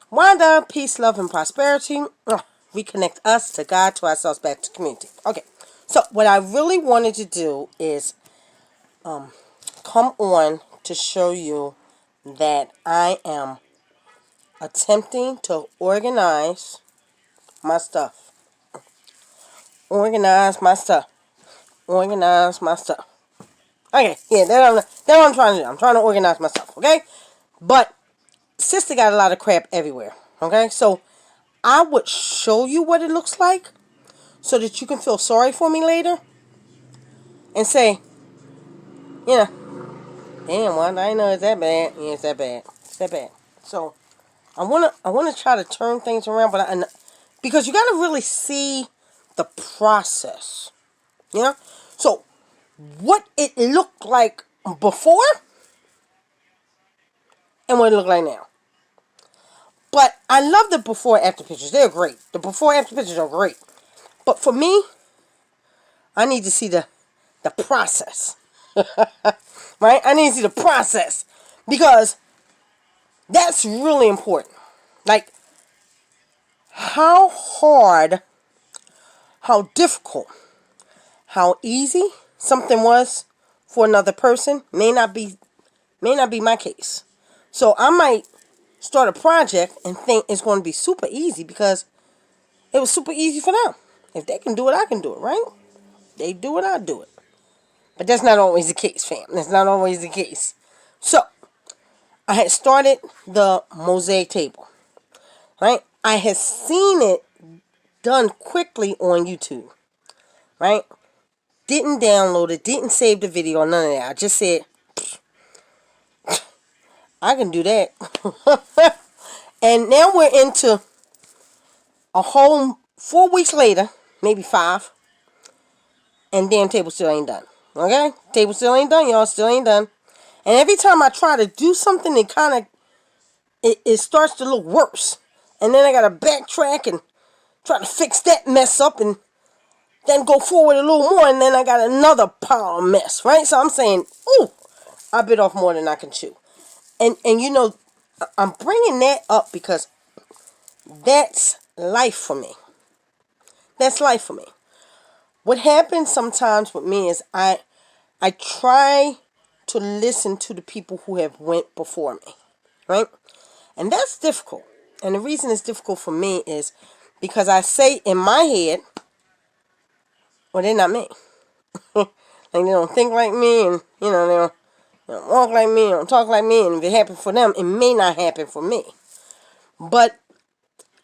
Wanda, peace, love, and prosperity. Reconnect us to God, to ourselves, back to community. Okay, so what I really wanted to do is come on to show you that I am attempting to organize my stuff. Organize my stuff. Organize my stuff. Okay, yeah, that's what I'm trying to do. I'm trying to organize myself, okay? But sister got a lot of crap everywhere, okay? So I would show you what it looks like so that you can feel sorry for me later and say, you know, damn, Wanda, I know it's that bad. Yeah, it's that bad. It's that bad. So I wanna try to turn things around, but because you gotta really see the process, you know. So what it looked like before and what it looked like now. But I love the before after pictures. They're great. The before after pictures are great. But for me, I need to see the process. Right? I need to see the process. Because that's really important. Like, how hard, how difficult, how easy something was for another person may not be my case. So I might start a project and think it's going to be super easy because it was super easy for them. If they can do it, I can do it, right? They do it, I do it. But that's not always the case, fam. That's not always the case. So I had started the mosaic table, right? I had seen it done quickly on YouTube, right? Didn't download it, didn't save the video, none of that. I just said, I can do that. And now we're into a whole 4 weeks later, maybe 5, and damn table still ain't done. Okay? Table still ain't done, y'all. Still ain't done. And every time I try to do something, it kind of, it starts to look worse. And then I got to backtrack and try to fix that mess up and then go forward a little more. And then I got another pile of mess, right? So I'm saying, ooh, I bit off more than I can chew. And you know, I'm bringing that up because that's life for me. That's life for me. What happens sometimes with me is I try to listen to the people who have went before me, right? And that's difficult. And the reason it's difficult for me is because I say in my head, well, they're not me. Like, they don't think like me, and they don't walk like me, they don't talk like me, and if it happened for them, it may not happen for me. But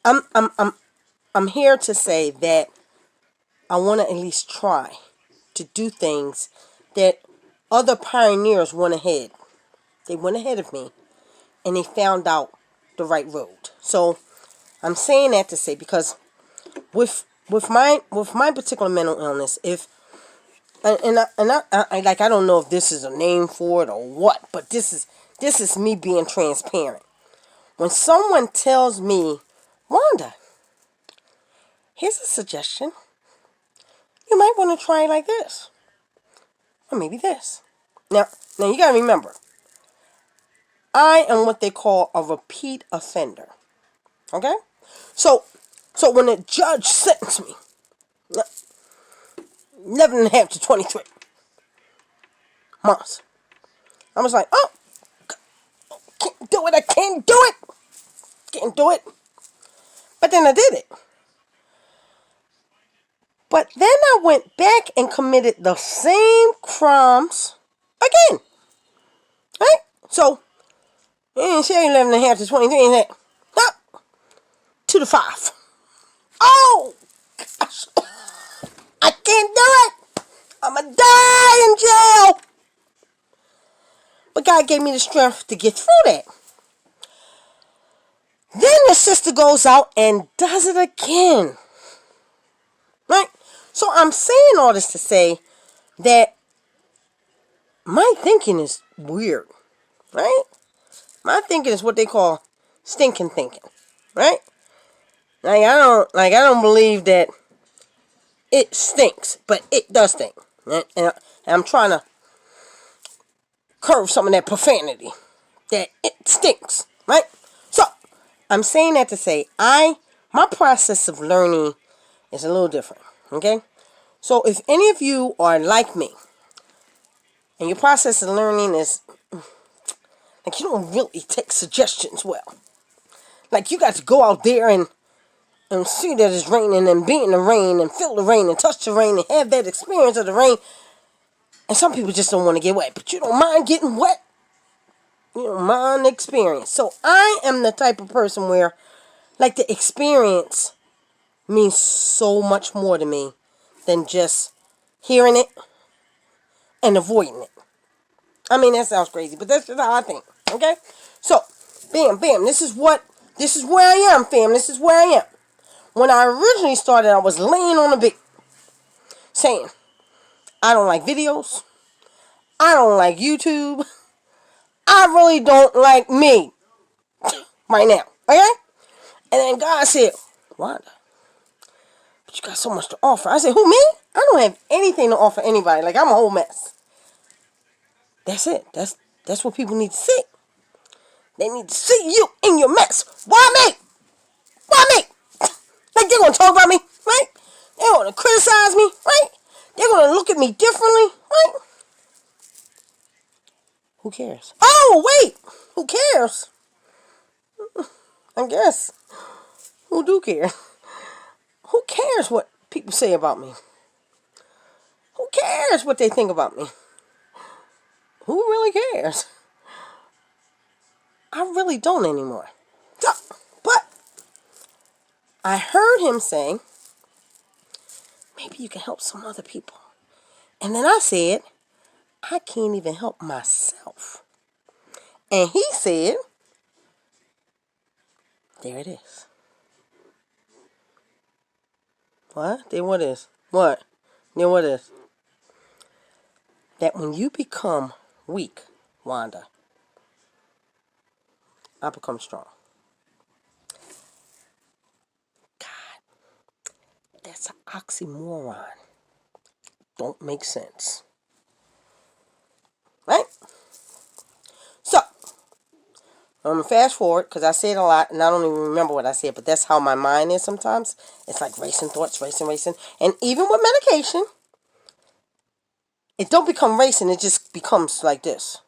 I'm here to say that I want to at least try to do things that other pioneers went ahead. They went ahead of me, and they found out the right road. So I'm saying that to say, because with my particular mental illness, if I like, I don't know if this is a name for it or what, but this is me being transparent. When someone tells me, Wanda, here's a suggestion. You might want to try it like this, or maybe this. Now you gotta remember, I am what they call a repeat offender. Okay, so when the judge sentenced me, 11.5 to 23 months, I was like, oh, can't do it. I can't do it. Can't do it. But then I did it. But then I went back and committed the same crimes again. Right? So, you didn't say 11.5 to 23. You said, no, 2 to 5. Oh, gosh. I can't do it. I'm going to die in jail. But God gave me the strength to get through that. Then the sister goes out and does it again. Right? So I'm saying all this to say that my thinking is weird. Right? My thinking is what they call stinking thinking. Right? I don't believe that it stinks, but it does stink. Right? And I'm trying to curve some of that profanity. That it stinks. Right? So I'm saying that to say my process of learning is a little different. Okay? So if any of you are like me, and your process of learning is like you don't really take suggestions well. Like you got to go out there and see that it's raining and be in the rain and feel the rain and touch the rain and have that experience of the rain. And some people just don't want to get wet, but you don't mind getting wet. You don't mind the experience. So I am the type of person where like the experience means so much more to me than just hearing it and avoiding it. I mean, that sounds crazy, but that's just how I think. Okay? So, bam, bam. This is where I am, fam. This is where I am. When I originally started, I was laying on the bed saying, I don't like videos. I don't like YouTube. I really don't like me right now. Okay? And then God said, Wanda, but you got so much to offer. I said, who, me? I don't have anything to offer anybody. Like, I'm a whole mess. That's it. That's what people need to see. They need to see you in your mess. Why me? Why me? Like they're gonna talk about me, right? They're gonna criticize me, right? They're gonna look at me differently, right? Who cares? Oh, wait! Who cares? I guess. Who do care? Who cares what people say about me? Who cares what they think about me? Who really cares? I really don't anymore. So, but I heard him say, maybe you can help some other people. And then I said, I can't even help myself. And he said, there it is. What? Then what is? What? Then what is? That when you become weak, Wanda, I become strong. God, that's an oxymoron. Don't make sense. Right? So, I'm going to fast forward because I said a lot and I don't even remember what I said, but that's how my mind is sometimes. It's like racing thoughts, racing. And even with medication, it don't become racing, it just becomes like this.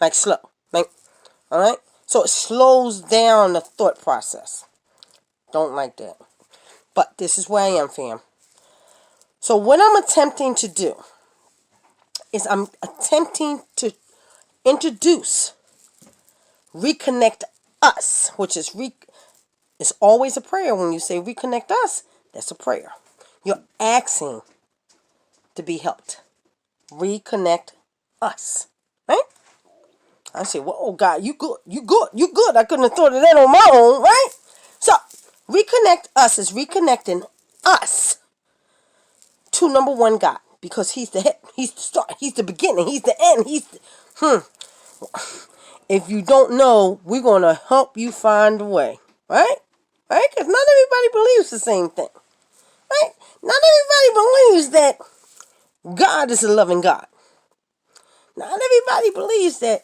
Like slow. Like, alright? So it slows down the thought process. Don't like that. But this is where I am, fam. So what I'm attempting to do is I'm attempting to introduce reconnect us, which is it's always a prayer. When you say reconnect us, that's a prayer. You're asking to be helped. Reconnect us. Right? I say, well, oh God, you good. I couldn't have thought of that on my own, right? So, reconnect us is reconnecting us to number one God. Because he's the head, he's the start, he's the beginning, he's the end, If you don't know, we're going to help you find a way. Right? Right? Because not everybody believes the same thing. Right? Not everybody believes that God is a loving God. Not everybody believes that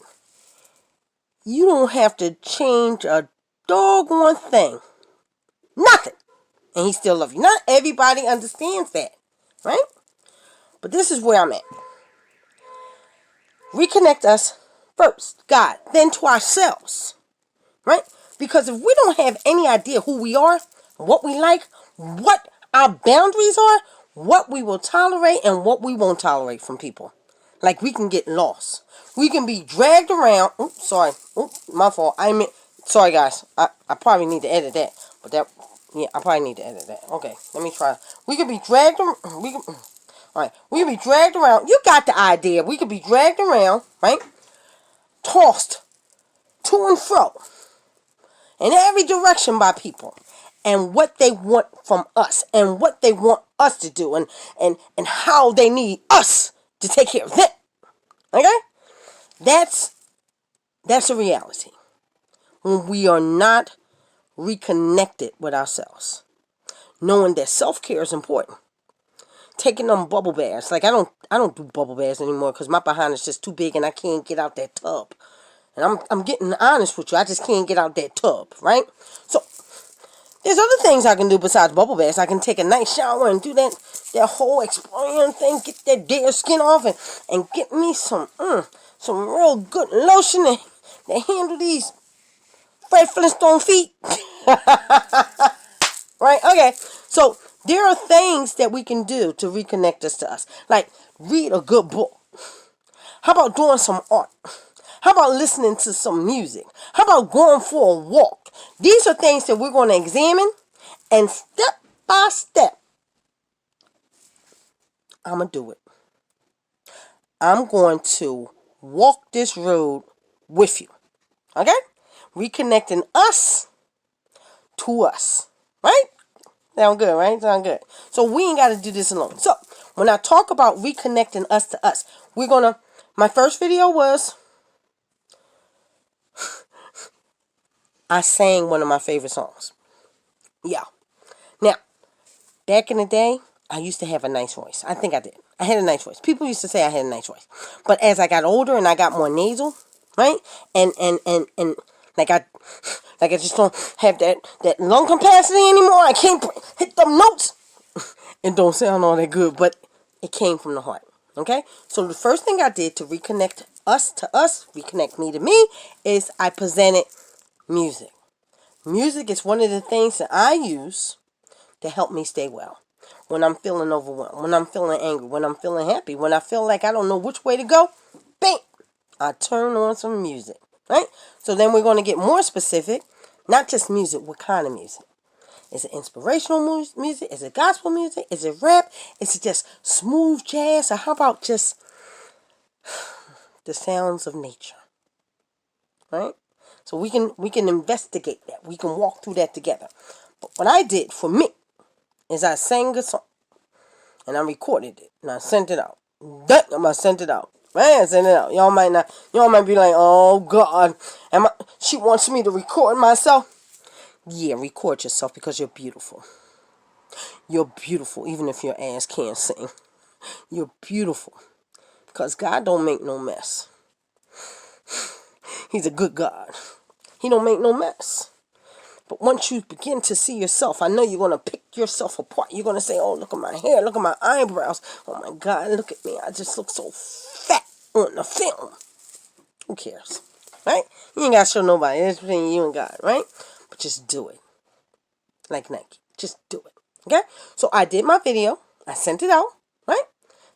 you don't have to change a doggone thing. Nothing. And he still loves you. Not everybody understands that. Right? But this is where I'm at. Reconnect us first, God, then to ourselves. Right? Because if we don't have any idea who we are, what we like, what our boundaries are, what we will tolerate and what we won't tolerate from people. Like we can get lost. We can be dragged around. Oops, sorry. Oops, my fault. Sorry guys. I probably need to edit that. But yeah, I probably need to edit that. Okay, let me try. We can be dragged around. Alright, we can be dragged around. You got the idea. We could be dragged around, right? Tossed to and fro in every direction by people and what they want from us and what they want us to do and how they need us to take care of them. Okay? That's a reality when we are not reconnected with ourselves. Knowing that self-care is important. taking them bubble baths. Like I don't do bubble baths anymore because my behind is just too big and I can't get out that tub. And I'm getting honest with you. I just can't get out that tub, right? So there's other things I can do besides bubble baths. I can take a nice shower and do that whole exfoliating thing, get that dead skin off, and get me some real good lotion that handle these Fred Flintstone feet. Right? Okay. So there are things that we can do to reconnect us to us. Like read a good book. How about doing some art? How about listening to some music? How about going for a walk? These are things that we're going to examine, and step by step, I'm going to do it. I'm going to walk this road with you. Okay? Reconnecting us to us. Right? Sound good, right? Sound good. So we ain't got to do this alone. So when I talk about reconnecting us to us, we're going to, my first video was, I sang one of my favorite songs. Yeah. Now, back in the day, I used to have a nice voice. I think I did. I had a nice voice. People used to say I had a nice voice. But as I got older and I got more nasal, right? And like I just don't have that lung capacity anymore. I can't hit them notes. It don't sound all that good, but it came from the heart. Okay? So the first thing I did to reconnect us to us, reconnect me to me, is I presented music. Music is one of the things that I use to help me stay well. When I'm feeling overwhelmed, when I'm feeling angry, when I'm feeling happy, when I feel like I don't know which way to go, bang, I turn on some music, right? So then we're going to get more specific, not just music, what kind of music? Is it inspirational music? Is it gospel music? Is it rap? Is it just smooth jazz? Or how about just the sounds of nature, right? So we can investigate that. We can walk through that together. But what I did for me is I sang a song and I recorded it and I sent it out. I sent it out. Man, I sent it out. Y'all might be like, oh God, she wants me to record myself. Yeah, record yourself because you're beautiful. You're beautiful even if your ass can't sing. You're beautiful because God don't make no mess. He's a good God. He don't make no mess. But once you begin to see yourself, I know you're going to pick yourself apart. You're going to say, oh, look at my hair. Look at my eyebrows. Oh, my God, look at me. I just look so fat on the film. Who cares? Right? You ain't got to show nobody. It's between you and God, right? But just do it. Like Nike. Just do it. Okay? So I did my video. I sent it out. Right?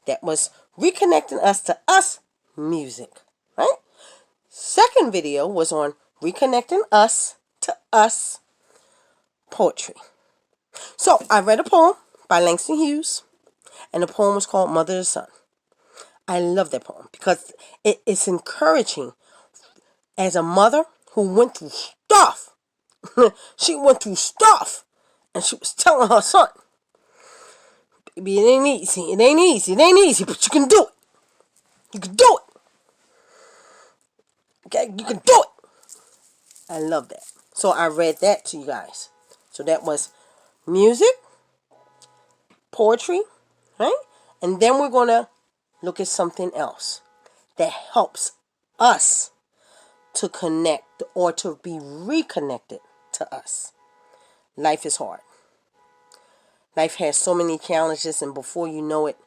That was reconnecting us to us music. Right? Second video was on reconnecting us to us poetry. So I read a poem by Langston Hughes, and the poem was called Mother to Son. I love that poem because it's encouraging as a mother who went through stuff. She went through stuff, and she was telling her son, baby, it ain't easy, it ain't easy, it ain't easy, but you can do it. You can do it. Okay, you can do it. I love that. So I read that to you guys. So that was music, poetry, right? And then we're going to look at something else that helps us to connect or to be reconnected to us. Life is hard. Life has so many challenges, and before you know it,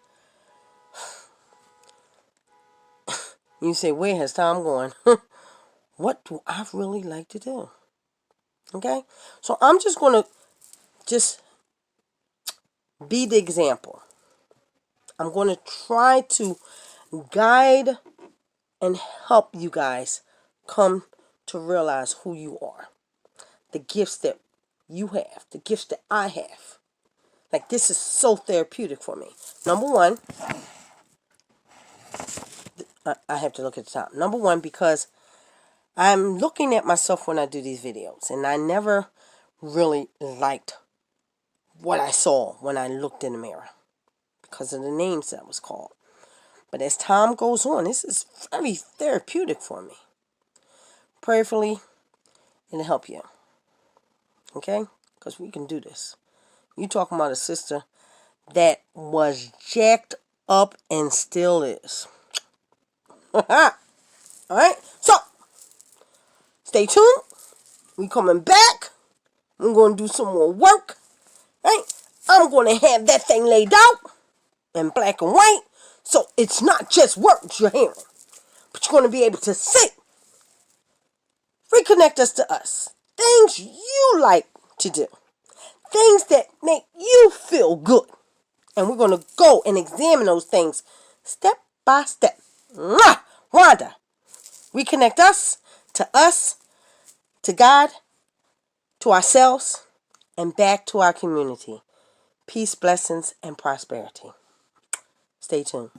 you say, where has time gone? What do I really like to do? Okay? So I'm just going to just be the example. I'm going to try to guide and help you guys come to realize who you are. The gifts that you have. The gifts that I have. Like, this is so therapeutic for me. Number one, I have to look at the top. Number one, because I'm looking at myself when I do these videos. And I never really liked what I saw when I looked in the mirror. Because of the names that was called. But as time goes on, this is very therapeutic for me. Prayerfully, it'll help you. Okay? Because we can do this. You talking about a sister that was jacked up and still is. Alright? So, stay tuned. We coming back. I'm going to do some more work. Right? I'm going to have that thing laid out in black and white. So, it's not just words you're hearing. But you're going to be able to see. Reconnect us to us. Things you like to do. Things that make you feel good. And we're going to go and examine those things step by step. Mwah! Wanda, reconnect us, to God, to ourselves, and back to our community. Peace, blessings, and prosperity. Stay tuned.